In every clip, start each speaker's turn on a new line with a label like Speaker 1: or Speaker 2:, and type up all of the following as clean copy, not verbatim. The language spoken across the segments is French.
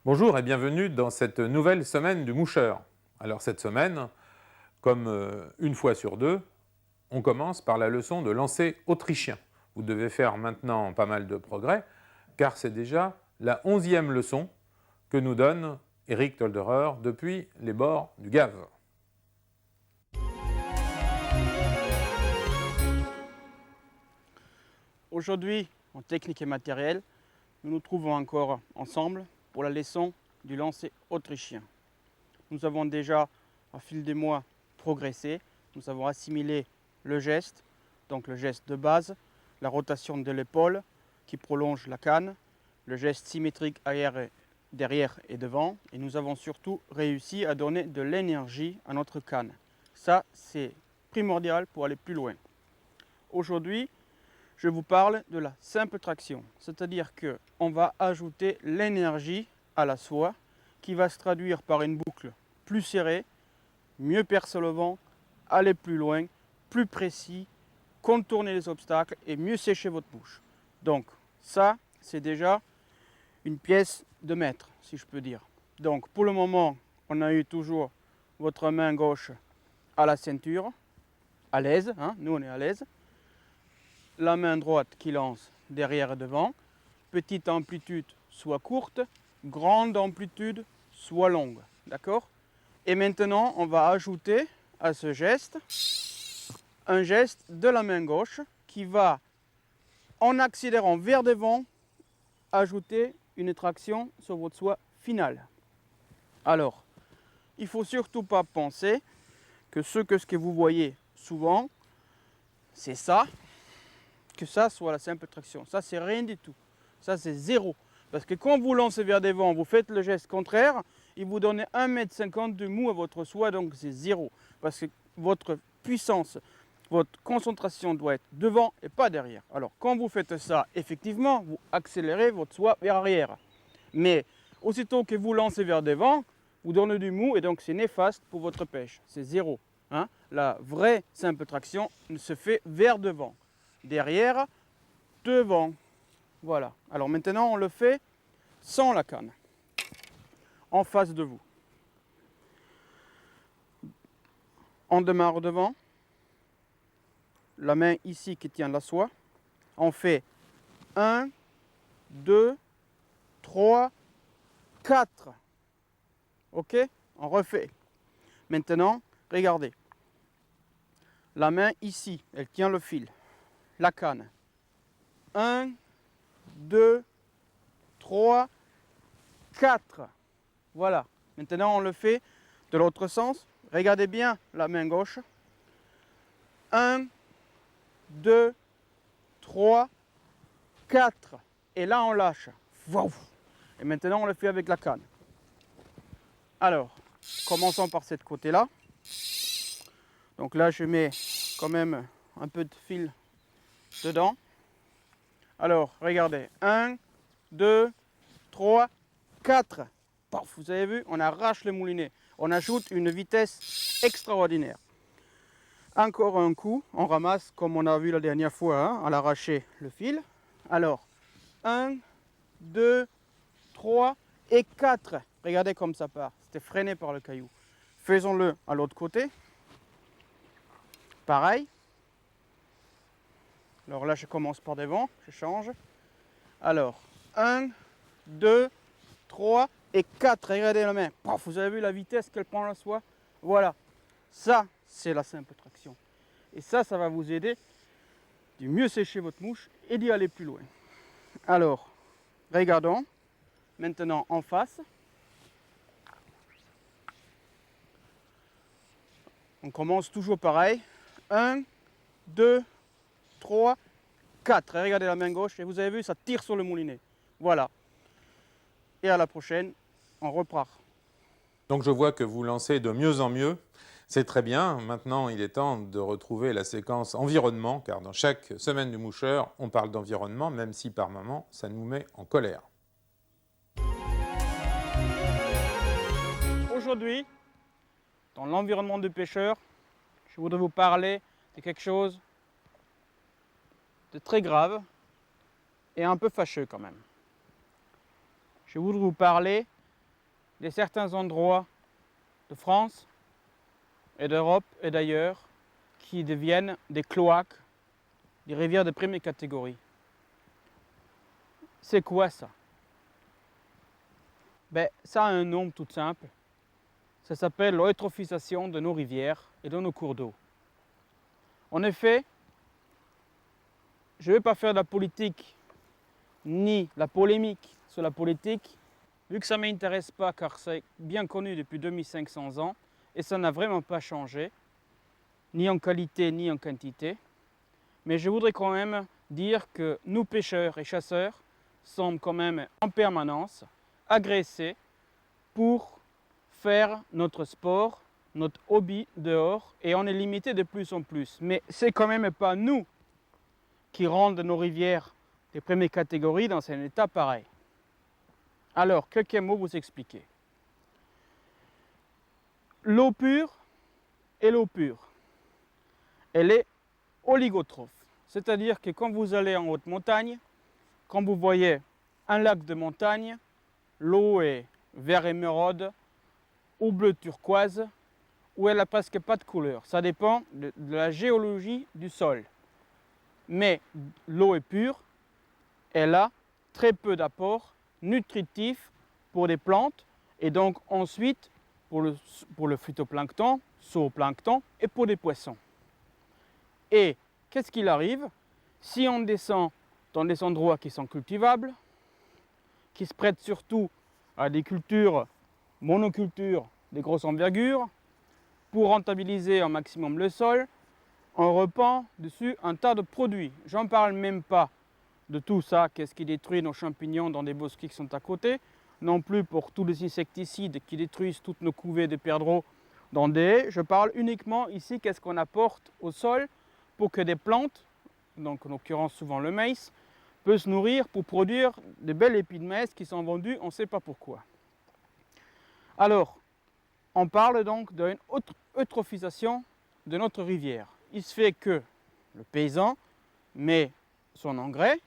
Speaker 1: Bonjour et bienvenue dans cette nouvelle semaine du moucheur. Alors cette semaine, comme une fois sur deux, on commence par la leçon de lancer autrichien. Vous devez faire maintenant pas mal de progrès, car c'est déjà la 11e leçon que nous donne Eric Tolderer depuis les bords du Gave.
Speaker 2: Aujourd'hui, en technique et matériel, nous nous trouvons encore ensemble pour la leçon du lancer autrichien. Nous avons déjà, au fil des mois, progressé. Nous avons assimilé le geste, donc le geste de base, la rotation de l'épaule qui prolonge la canne, le geste symétrique derrière et devant. Et nous avons surtout réussi à donner de l'énergie à notre canne. Ça, c'est primordial pour aller plus loin. Aujourd'hui, je vous parle de la simple traction, c'est-à-dire qu'on va ajouter l'énergie à la soie qui va se traduire par une boucle plus serrée, mieux percer le vent, aller plus loin, plus précis, contourner les obstacles et mieux sécher votre bouche. Donc ça, c'est déjà une pièce de maître, si je peux dire. Donc pour le moment, on a eu toujours votre main gauche à la ceinture, à l'aise, hein, nous on est à l'aise. La main droite qui lance derrière et devant. Petite amplitude soit courte, grande amplitude soit longue. D'accord? Et maintenant, on va ajouter à ce geste un geste de la main gauche qui va, en accélérant vers devant, ajouter une traction sur votre soie finale. Alors, il ne faut surtout pas penser que ce que vous voyez souvent, c'est ça, que ça soit la simple traction. Ça, c'est rien du tout. Ça, c'est zéro. Parce que quand vous lancez vers devant, vous faites le geste contraire, il vous donne 1,50 m de mou à votre soie, donc c'est zéro. Parce que votre puissance, votre concentration doit être devant et pas derrière. Alors, quand vous faites ça, effectivement, vous accélérez votre soie vers arrière. Mais aussitôt que vous lancez vers devant, vous donnez du mou et donc c'est néfaste pour votre pêche. C'est zéro. Hein? La vraie simple traction se fait vers devant. Derrière, devant. Voilà. Alors maintenant, on le fait sans la canne. En face de vous. On démarre devant. La main ici qui tient la soie. On fait 1, 2, 3, 4. Ok? On refait. Maintenant, regardez. La main ici, elle tient le fil. La canne. 1, 2, 3, 4. Voilà. Maintenant, on le fait de l'autre sens. Regardez bien la main gauche. 1, 2, 3, 4. Et là, on lâche. Wow. Et maintenant, on le fait avec la canne. Alors, commençons par cette côté-là. Donc là, je mets quand même un peu de fil dedans. Alors, regardez. 1, 2, 3, 4. Paf, vous avez vu, on arrache le moulinet. On ajoute une vitesse extraordinaire. Encore un coup, on ramasse comme on a vu la dernière fois, hein, à l'arracher le fil. Alors, 1, 2, 3 et 4. Regardez comme ça part. C'était freiné par le caillou. Faisons-le à l'autre côté. Pareil. Alors là, je commence par devant, je change. Alors, 1, 2, 3 et 4. Regardez la main. Paf, vous avez vu la vitesse qu'elle prend la soie? Voilà. Ça, c'est la simple traction. Et ça va vous aider de mieux sécher votre mouche et d'y aller plus loin. Alors, regardons. Maintenant, en face. On commence toujours pareil. 1, 2, 3, 4. Et regardez la main gauche. Et vous avez vu, ça tire sur le moulinet. Voilà. Et à la prochaine, on repart.
Speaker 1: Donc je vois que vous lancez de mieux en mieux. C'est très bien. Maintenant, il est temps de retrouver la séquence environnement, car dans chaque semaine du moucheur, on parle d'environnement, même si par moments, ça nous met en colère.
Speaker 2: Aujourd'hui, dans l'environnement du pêcheur, je voudrais vous parler de quelque chose de très grave et un peu fâcheux quand même. Je voudrais vous parler de certains endroits de France et d'Europe et d'ailleurs qui deviennent des cloaques, des rivières de première catégorie. C'est quoi ça? Ben, ça a un nom tout simple. Ça s'appelle l'eutrophisation de nos rivières et de nos cours d'eau. En effet, je ne vais pas faire de la politique ni la polémique sur la politique, vu que ça ne m'intéresse pas car c'est bien connu depuis 2500 ans et ça n'a vraiment pas changé, ni en qualité ni en quantité. Mais je voudrais quand même dire que nous pêcheurs et chasseurs sommes quand même en permanence agressés pour faire notre sport, notre hobby dehors et on est limité de plus en plus. Mais c'est quand même pas nous qui rendent nos rivières de première catégorie dans un état pareil. Alors, quelques mots vous expliquer. L'eau pure est l'eau pure. Elle est oligotrophe. C'est-à-dire que quand vous allez en haute montagne, quand vous voyez un lac de montagne, l'eau est vert émeraude ou bleu turquoise, ou elle n'a presque pas de couleur. Ça dépend de la géologie du sol. Mais l'eau est pure, elle a très peu d'apports nutritifs pour les plantes et donc ensuite pour le phytoplancton, zooplancton et pour les poissons. Et qu'est-ce qu'il arrive si on descend dans des endroits qui sont cultivables, qui se prêtent surtout à des cultures, monocultures de grosse envergure, pour rentabiliser au maximum le sol, on repend dessus un tas de produits. J'en parle même pas de tout ça, qu'est-ce qui détruit nos champignons dans des bosquets qui sont à côté, non plus pour tous les insecticides qui détruisent toutes nos couvées de perdreaux dans des haies. Je parle uniquement ici qu'est-ce qu'on apporte au sol pour que des plantes, donc en l'occurrence souvent le maïs, peut se nourrir pour produire de belles épis de maïs qui sont vendus, on ne sait pas pourquoi. Alors, on parle donc d'une eutrophisation de notre rivière. Il se fait que le paysan met son engrais,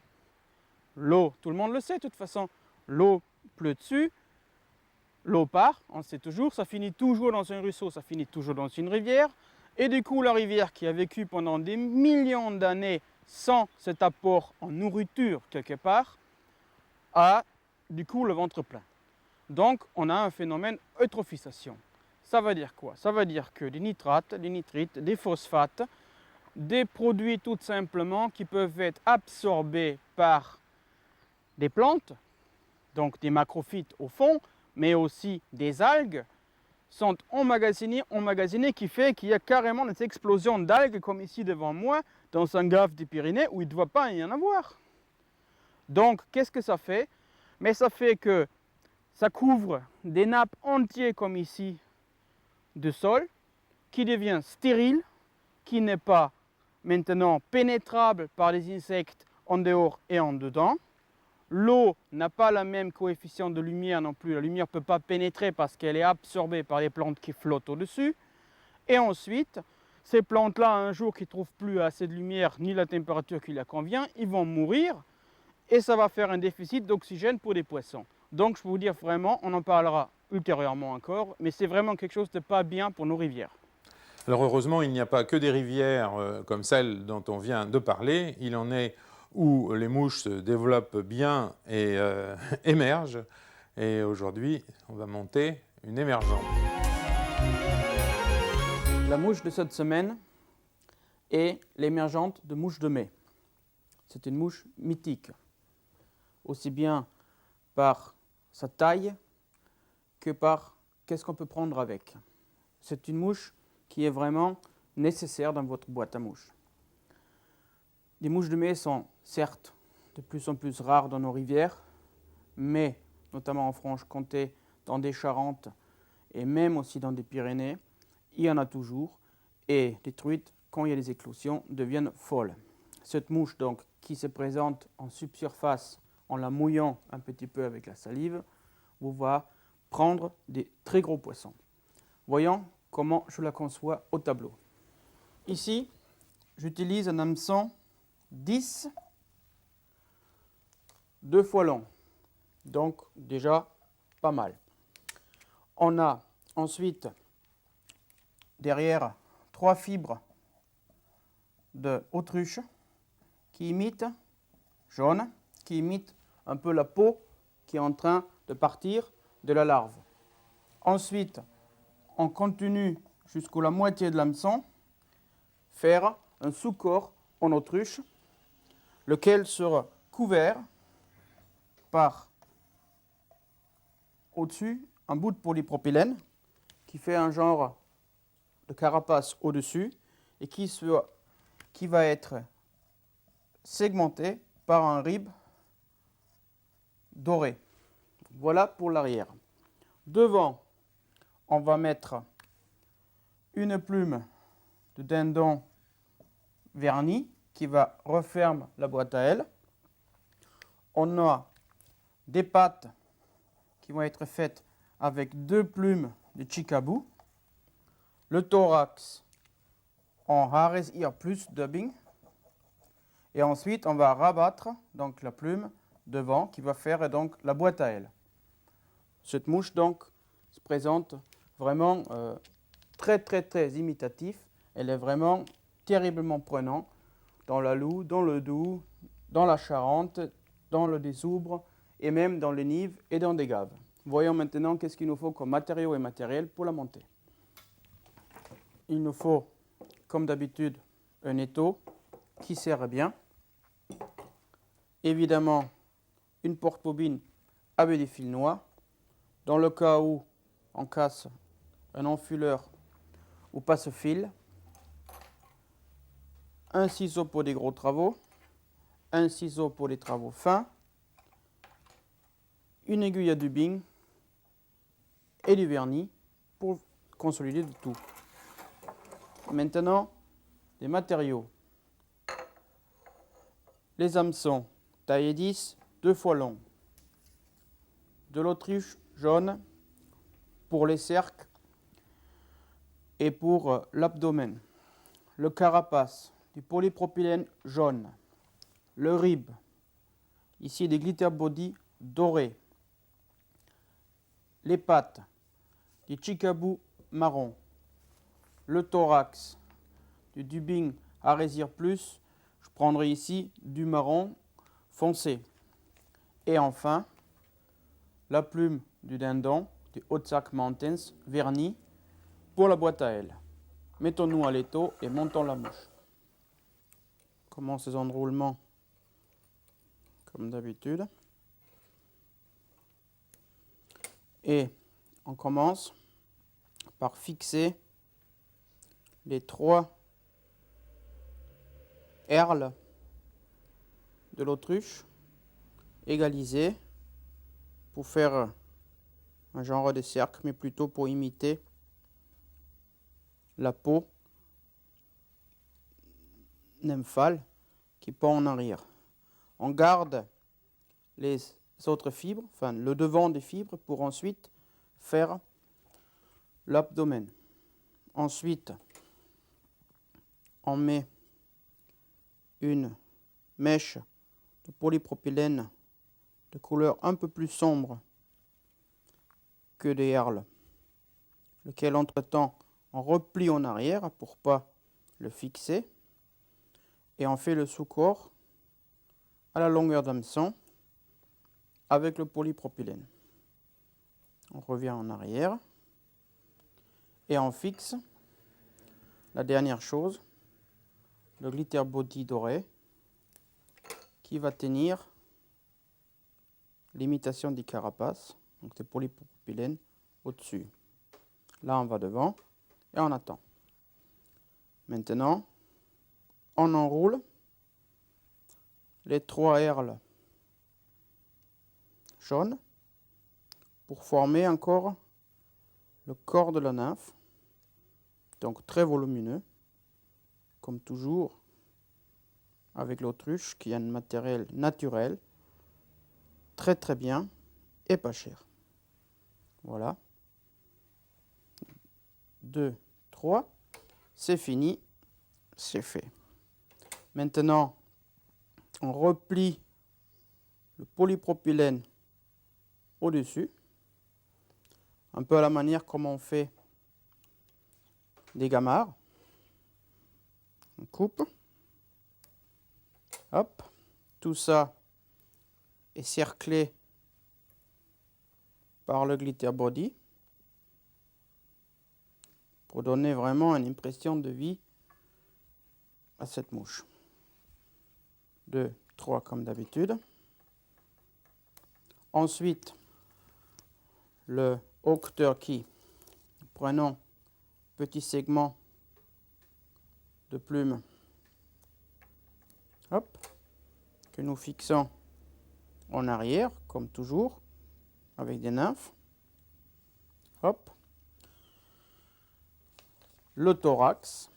Speaker 2: l'eau, tout le monde le sait de toute façon, l'eau pleut dessus, l'eau part, on le sait toujours, ça finit toujours dans un ruisseau, ça finit toujours dans une rivière, et du coup la rivière qui a vécu pendant des millions d'années sans cet apport en nourriture quelque part, a du coup le ventre plein. Donc on a un phénomène eutrophisation. Ça veut dire quoi? Ça veut dire que des nitrates, des nitrites, des phosphates, des produits tout simplement qui peuvent être absorbés par des plantes, donc des macrophytes au fond, mais aussi des algues, sont emmagasinés, qui fait qu'il y a carrément des explosions d'algues comme ici devant moi, dans un gave des Pyrénées où il ne doit pas y en avoir. Donc qu'est-ce que ça fait? Mais ça fait que ça couvre des nappes entières comme ici de sol, qui devient stérile, qui n'est pas maintenant pénétrable par les insectes en dehors et en dedans. L'eau n'a pas le même coefficient de lumière non plus. La lumière ne peut pas pénétrer parce qu'elle est absorbée par les plantes qui flottent au-dessus. Et ensuite, ces plantes-là, un jour qui ne trouvent plus assez de lumière ni la température qui leur convient, ils vont mourir et ça va faire un déficit d'oxygène pour les poissons. Donc je peux vous dire vraiment, on en parlera ultérieurement encore, mais c'est vraiment quelque chose de pas bien pour nos rivières.
Speaker 1: Alors heureusement, il n'y a pas que des rivières comme celle dont on vient de parler. Il en est où les mouches se développent bien et émergent. Et aujourd'hui, on va monter une émergente.
Speaker 2: La mouche de cette semaine est l'émergente de mouche de mai. C'est une mouche mythique, aussi bien par sa taille que par qu'est-ce qu'on peut prendre avec. C'est une mouche qui est vraiment nécessaire dans votre boîte à mouches. Les mouches de mai sont certes de plus en plus rares dans nos rivières, mais notamment en Franche-Comté, dans des Charentes et même aussi dans des Pyrénées, il y en a toujours et les truites, quand il y a des éclosions, deviennent folles. Cette mouche donc qui se présente en subsurface en la mouillant un petit peu avec la salive, vous va prendre des très gros poissons. Voyons comment je la conçois au tableau. Ici, j'utilise un hameçon 10, 2 fois long, donc déjà pas mal. On a ensuite derrière 3 fibres d'autruche qui imitent jaune, qui imitent un peu la peau qui est en train de partir de la larve. Ensuite, on continue jusqu'à la moitié de l'hameçon, faire un sous-corps en autruche, lequel sera couvert par au-dessus un bout de polypropylène qui fait un genre de carapace au-dessus et qui va être segmenté par un rib doré. Voilà pour l'arrière. Devant, on va mettre une plume de dindon verni qui va refermer la boîte à ailes. On a des pattes qui vont être faites avec 2 plumes de Chicabou. Le thorax en Harris Ear Plus dubbing. Et ensuite, on va rabattre donc la plume devant qui va faire donc la boîte à ailes. Cette mouche donc se présente vraiment très imitatif. Elle est vraiment terriblement prenante dans la Loue, dans le Doubs, dans la Charente, dans le Désoubre et même dans les Nives et dans des Gaves. Voyons maintenant qu'est-ce qu'il nous faut comme matériaux et matériel pour la monter. Il nous faut, comme d'habitude, un étau qui serre bien. Évidemment, une porte-bobine avec des fils noirs. Dans le cas où on casse un enfileur ou passe-fil, un ciseau pour des gros travaux, un ciseau pour des travaux fins, une aiguille à dubbing et du vernis pour consolider le tout. Maintenant, les matériaux. Les hameçons taille 10, 2 fois long. De l'autruche jaune pour les cercles et pour l'abdomen. Le carapace, du polypropylène jaune. Le rib, ici des glitter body dorés. Les pattes, du Chicabou marron. Le thorax, du dubbing Harris Ear Plus. Je prendrai ici du marron foncé. Et enfin, la plume du dindon du Haut-Sac Mountains verni pour la boîte à ailes. Mettons-nous à l'étau et montons la mouche. Commence les enroulements comme d'habitude. Et on commence par fixer les 3 herles de l'autruche égalisés pour faire un genre de cercle, mais plutôt pour imiter la peau nymphale qui pend en arrière. On garde les autres fibres, enfin le devant des fibres, pour ensuite faire l'abdomen. Ensuite, on met une mèche de polypropylène de couleur un peu plus sombre que des herles, lequel entre-temps on replie en arrière pour ne pas le fixer, et on fait le sous-corps à la longueur d'hameçon avec le polypropylène. On revient en arrière et on fixe la dernière chose, le glitter body doré, qui va tenir l'imitation du carapace, donc c'est polypropylène au-dessus. Là on va devant et on attend. Maintenant, on enroule les 3 herles jaunes pour former encore le corps de la nymphe, donc très volumineux, comme toujours avec l'autruche qui a un matériel naturel, très bien et pas cher. Voilà. 2, 3, c'est fini, c'est fait. Maintenant, on replie le polypropylène au-dessus un peu à la manière comme on fait des gamarres. On coupe. Hop. Tout ça est cerclé par le glitter body pour donner vraiment une impression de vie à cette mouche. 2, 3 comme d'habitude. Ensuite, le hawk turkey. Prenons petit segment de plume, hop, que nous fixons en arrière, comme toujours, avec des nymphes. Hop. Le thorax.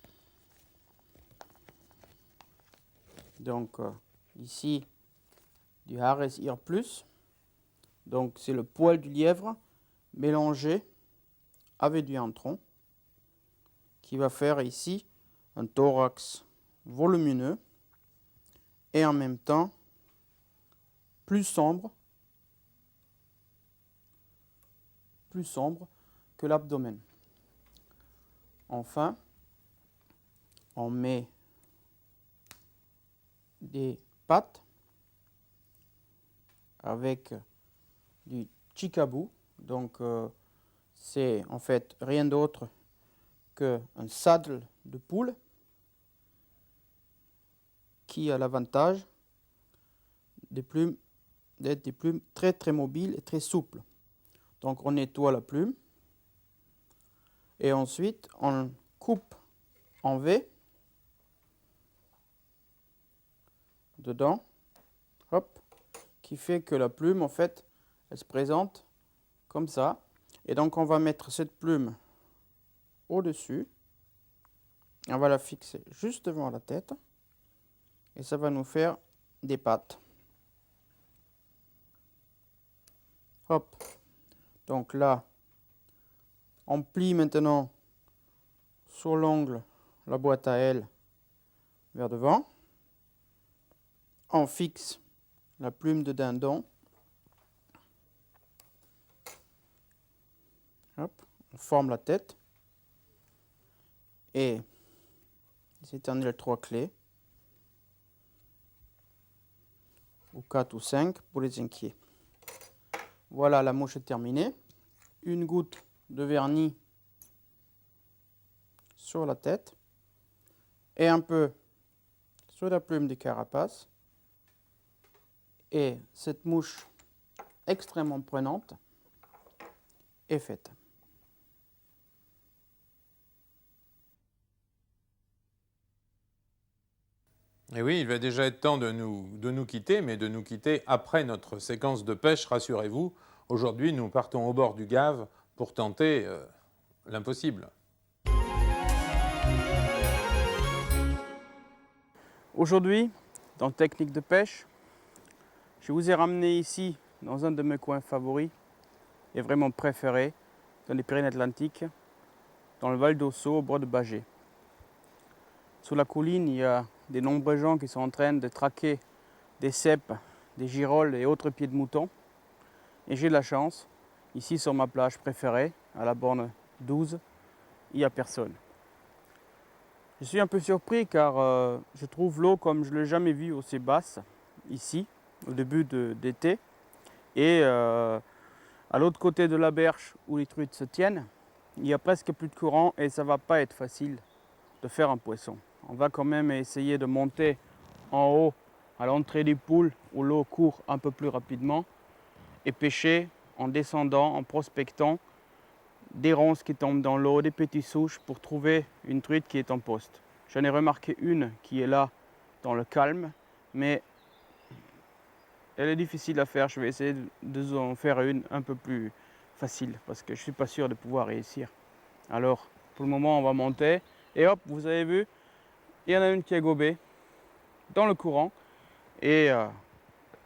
Speaker 2: Donc ici, du Harris Ear Plus. Donc c'est le poil du lièvre mélangé avec du antron qui va faire ici un thorax volumineux et en même temps plus sombre que l'abdomen. Enfin, on met des pattes avec du chicabou. Donc c'est en fait rien d'autre qu'un saddle de poule qui a l'avantage d'être des plumes très très mobiles et très souples. Donc on nettoie la plume et ensuite on coupe en V dedans, hop, qui fait que la plume en fait elle se présente comme ça. Et donc on va mettre cette plume au-dessus, on va la fixer juste devant la tête et ça va nous faire des pattes. Hop. Donc là, on plie maintenant sur l'ongle la boîte à ailes vers devant. On fixe la plume de dindon. Hop. On forme la tête. Et c'est en les 3 clés. Ou 4 ou 5 pour les inquiets. Voilà, la mouche est terminée. Une goutte de vernis sur la tête et un peu sur la plume de carapace. Et cette mouche extrêmement prenante est faite.
Speaker 1: Et oui, il va déjà être temps de nous quitter, mais de nous quitter après notre séquence de pêche, rassurez-vous. Aujourd'hui, nous partons au bord du Gave pour tenter l'impossible.
Speaker 2: Aujourd'hui, dans Technique de pêche, je vous ai ramené ici dans un de mes coins favoris et vraiment préférés, dans les Pyrénées-Atlantiques, dans le Val d'Ossau, au bord de Bâgé. Sous la colline, il y a de nombreux gens qui sont en train de traquer des cèpes, des girolles et autres pieds de mouton. Et j'ai de la chance, ici sur ma plage préférée, à la borne 12, il n'y a personne. Je suis un peu surpris car je trouve l'eau comme je ne l'ai jamais vue aussi basse, ici, au début d'été. Et à l'autre côté de la berge où les truites se tiennent, il n'y a presque plus de courant et ça ne va pas être facile de faire un poisson. On va quand même essayer de monter en haut à l'entrée du pool où l'eau court un peu plus rapidement et pêcher en descendant, en prospectant des ronces qui tombent dans l'eau, des petites souches pour trouver une truite qui est en poste. J'en ai remarqué une qui est là dans le calme, mais elle est difficile à faire. Je vais essayer de en faire une un peu plus facile parce que je ne suis pas sûr de pouvoir réussir. Alors, pour le moment, on va monter et hop, vous avez vu, il y en a une qui est gobée dans le courant et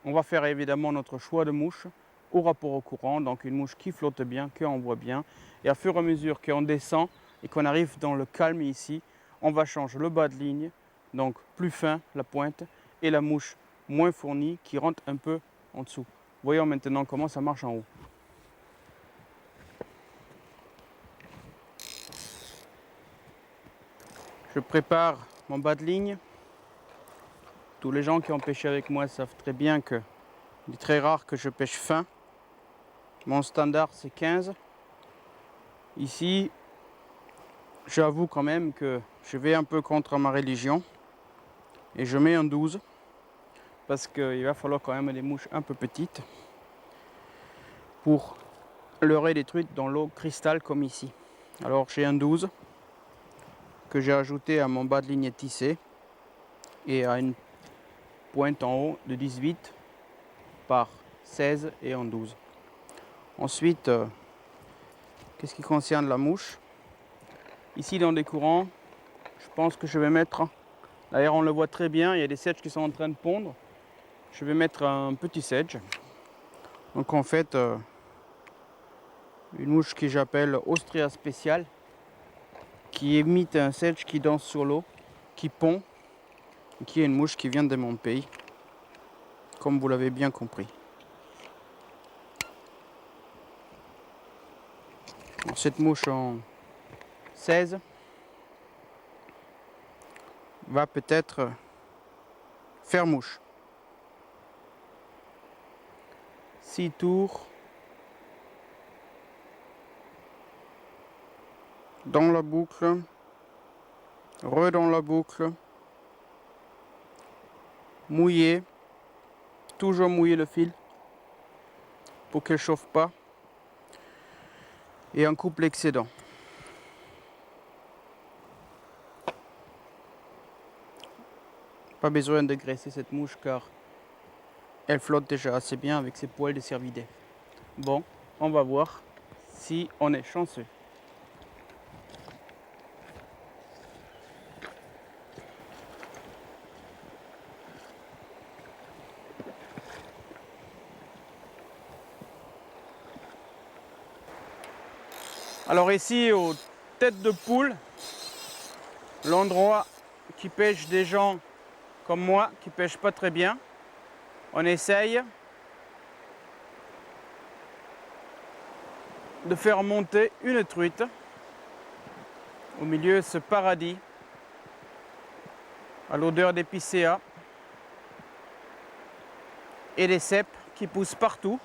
Speaker 2: on va faire évidemment notre choix de mouche au rapport au courant, donc une mouche qui flotte bien, qu'on voit bien. Et à fur et à mesure qu'on descend et qu'on arrive dans le calme ici, on va changer le bas de ligne, donc plus fin la pointe, et la mouche moins fournie qui rentre un peu en dessous. Voyons maintenant comment ça marche en haut. Je prépare mon bas de ligne. Tous les gens qui ont pêché avec moi savent très bien que il est très rare que je pêche fin. Mon standard c'est 15. Ici, j'avoue quand même que je vais un peu contre ma religion et je mets un 12 parce qu'il va falloir quand même des mouches un peu petites pour leurrer des truites dans l'eau cristal comme ici. Alors j'ai un 12 que j'ai ajouté à mon bas de ligne tissé et à une pointe en haut de 18 par 16 et en 12. Ensuite, qu'est-ce qui concerne la mouche, ici dans des courants, je pense que je vais mettre, d'ailleurs on le voit très bien, il y a des sedges qui sont en train de pondre, je vais mettre un petit sedge. Donc en fait, une mouche que j'appelle Austria spéciale, qui imite un sedge qui danse sur l'eau, qui pond, qui est une mouche qui vient de mon pays, comme vous l'avez bien compris. Alors, cette mouche en 16 va peut-être faire mouche. 6 tours dans la boucle, dans la boucle, mouiller, toujours mouiller le fil pour qu'elle ne chauffe pas, et on coupe l'excédent. Pas besoin de graisser cette mouche car elle flotte déjà assez bien avec ses poils de cervidés. Bon, on va voir si on est chanceux. Alors ici, aux têtes de poule, l'endroit qui pêche des gens comme moi, qui pêchent pas très bien, on essaye de faire monter une truite au milieu de ce paradis à l'odeur d'épicéa et des cèpes qui poussent partout.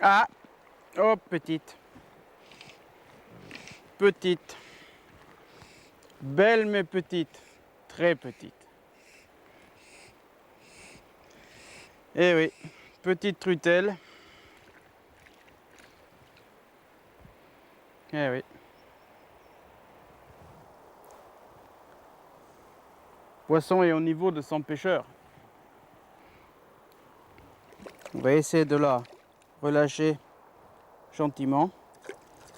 Speaker 2: Ah, oh petite, petite, belle mais petite, très petite. Eh oui, petite trutelle. Eh oui. Poisson est au niveau de son pêcheur. On va essayer de la relâcher gentiment.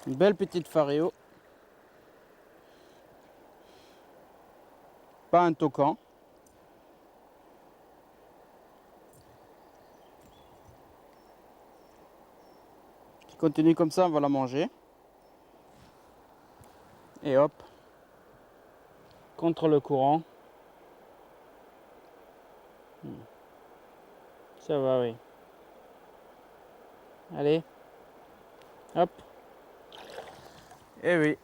Speaker 2: Une belle petite faréo. Pas un tocan. Qui continue comme ça, on va la manger. Et hop. contre le courant. Ça va, oui. Allez. Hop. Eh oui.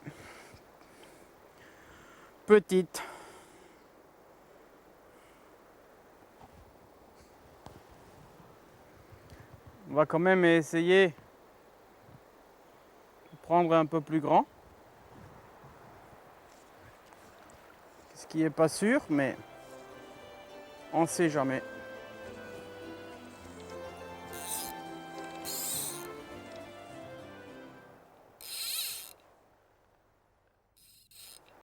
Speaker 2: Petite. On va quand même essayer de prendre un peu plus grand. Ce qui n'est pas sûr, mais on ne sait jamais.